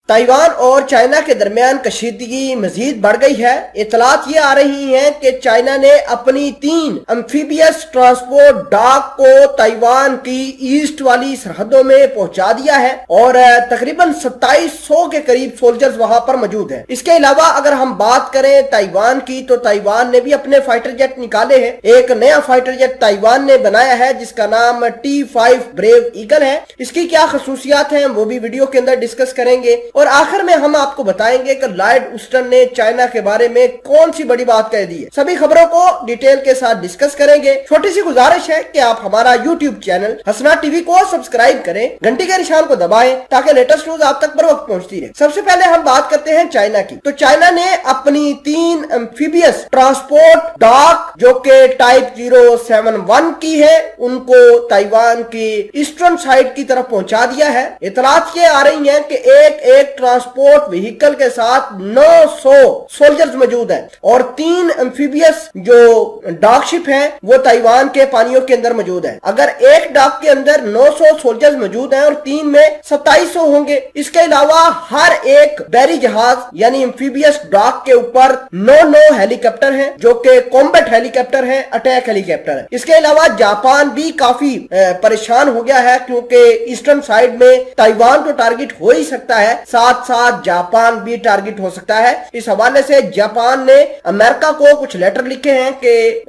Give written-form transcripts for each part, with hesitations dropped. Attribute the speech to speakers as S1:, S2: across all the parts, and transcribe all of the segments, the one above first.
S1: Taiwan और China के दरमियान कशीदगी मजीद बढ़ गई है। इतलात ये आ रही हैं कि चाइना ने अपनी 3 एम्फीबियस ट्रांसपोर्ट डॉक को ताइवान की ईस्ट वाली सरहदों में पहुंचा दिया है और तकरीबन 2700 के करीब सोल्जर्स वहां पर मौजूद हैं। इसके अलावा अगर हम बात करें ताइवान की, तो ताइवान ने भी अपने फाइटर जेट निकाले हैं। एक नया फाइटर जेट ताइवान ने बनाया है जिसका नाम T5 ब्रेव ईगल है। इसकी क्या खसूसियात हैं वो भी वीडियो के अंदर डिस्कस करेंगे और आखिर में हम आपको बताएंगे कि लॉयड ऑस्टिन ने चाइना के बारे में कौन सी बड़ी बात कह दी है। सभी खबरों को डिटेल के साथ डिस्कस करेंगे। छोटी सी गुजारिश है कि आप हमारा यूट्यूब चैनल हसना टीवी को सब्सक्राइब करें, घंटी के निशान को दबाएं ताकि लेटेस्ट न्यूज आप तक बर वक्त पहुंचती रहे। सबसे पहले हम बात करते हैं चाइना की। तो चाइना ने अपनी 3 एम्फीबियस ट्रांसपोर्ट डॉक जो के टाइप 071 की है उनको ताइवान की ईस्टर्न साइड की तरफ पहुंचा दिया है। इतलात ये आ रही है कि एक ट्रांसपोर्ट व्हीकल के साथ 900 सोल्जर्स मौजूद हैं और 3 एम्फीबियस जो डॉक शिप है वो ताइवान के पानियों के अंदर मौजूद है। अगर एक डॉक के अंदर 900 सोल्जर्स मौजूद हैं और 3 में 2700 होंगे। इसके अलावा हर एक बैरी जहाज यानी एम्फीबियस डॉक के ऊपर 9 हेलीकॉप्टर हैं जो कि कॉम्बैट हेलीकॉप्टर हैं, अटैक हेलीकॉप्टर है। इसके अलावा जापान भी काफी परेशान हो गया है क्योंकि ईस्टर्न साइड में ताइवान तो टारगेट हो ही सकता है, साथ साथ जापान भी टारगेट हो सकता है। इस हवाले से जापान ने अमेरिका को कुछ लेटर लिखे हैं कि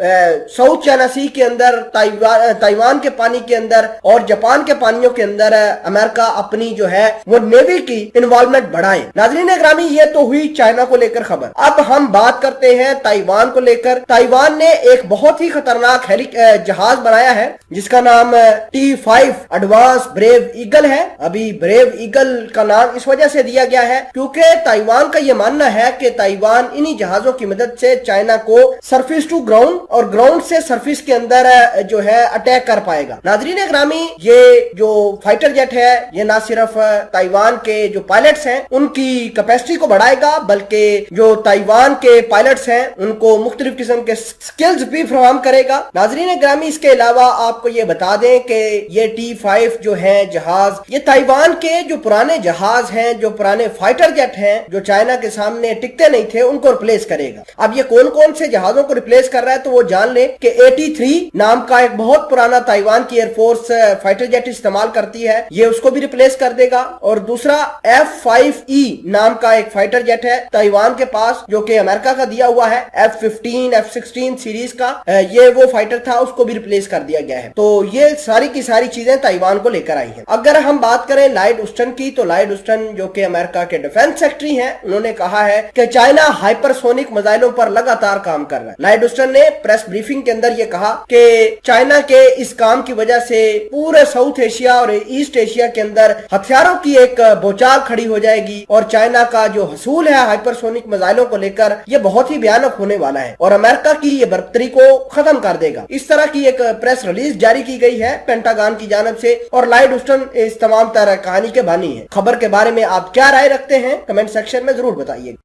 S1: साउथ चाइना सी के अंदर ताइवान के पानी के अंदर और जापान के पानियों के अंदर अमेरिका अपनी जो है वो नेवी की इन्वॉल्वमेंट बढ़ाए। नाज़रीन ग्रामी, ये तो हुई चाइना को लेकर खबर। अब हम बात करते हैं ताइवान को लेकर। ताइवान ने एक बहुत ही खतरनाक जहाज बनाया है जिसका नाम T5 एडवांस ब्रेव ईगल है। अभी ब्रेव ईगल का नाम इस वजह से दिया गया है क्योंकि ताइवान का यह मानना है कि ताइवान इन्हीं जहाजों की मदद से चाइना को सरफेस टू ग्राउंड और ग्राउंड से सरफेस के अंदर जो है अटैक कर पाएगा। नाज़रीन ग्रामी, ये जो फाइटर जेट है ये ना सिर्फ ताइवान के जो पायलट्स हैं उनकी कैपेसिटी को बढ़ाएगा बल्कि जो ताइवान के पायलट्स हैं उनको मुख्तलिफ किस्म के स्किल्स भी फराहम करेगा। नाज़रीन ग्रामी, इसके अलावा आपको ये बता दें कि ये T5 जो है जहाज ये ताइवान के जो पुराने जहाज हैं, जो पुराने फाइटर जेट हैं जो चाइना के सामने टिकते नहीं थे उनको रिप्लेस करेगा। अब ये कौन कौन से जहाजों को रिप्लेस कर रहा है तो वो जान ले कि 83 नाम का एक बहुत पुराना ताइवान की एयरफोर्स फाइटर जेट इस्तेमाल करती है, ये उसको भी रिप्लेस कर देगा। और दूसरा F5E नाम का एक फाइटर जेट है ताइवान के पास जो कि अमेरिका का दिया हुआ है, F15 F16 सीरीज का ये वो फाइटर था, उसको भी रिप्लेस कर दिया गया है। तो ये सारी की सारी चीजें ताइवान को लेकर आई हैं। अगर हम बात करें लॉयड ऑस्टिन की, तो लॉयड ऑस्टिन जो कि अमेरिका के डिफेंस सेक्रेटरी हैं, उन्होंने कहा है कि चाइना हाइपरसोनिक मिसाइलों पर लगातार काम कर रहा है। लॉयड ऑस्टिन ने प्रेस ब्रीफिंग के अंदर ये कहा कि चाइना के इस काम की वजह से पूरे साउथ एशिया और ईस्ट एशिया के अंदर हथियारों की एक बोचाल खड़ी हो जाएगी और चाइना का जो हसूल है हाइपरसोनिक मिसाइलों को लेकर ये बहुत ही भयानक होने वाला है और अमेरिका की ये बर्तरी को खत्म कर देगा। इस तरह की एक प्रेस रिलीज जारी की गई है पेंटागन की जानिब से और लॉयड ऑस्टिन इस तमाम तरह कहानी के बानी है। खबर के बारे में आप क्या राय रखते हैं कमेंट सेक्शन में जरूर बताइए।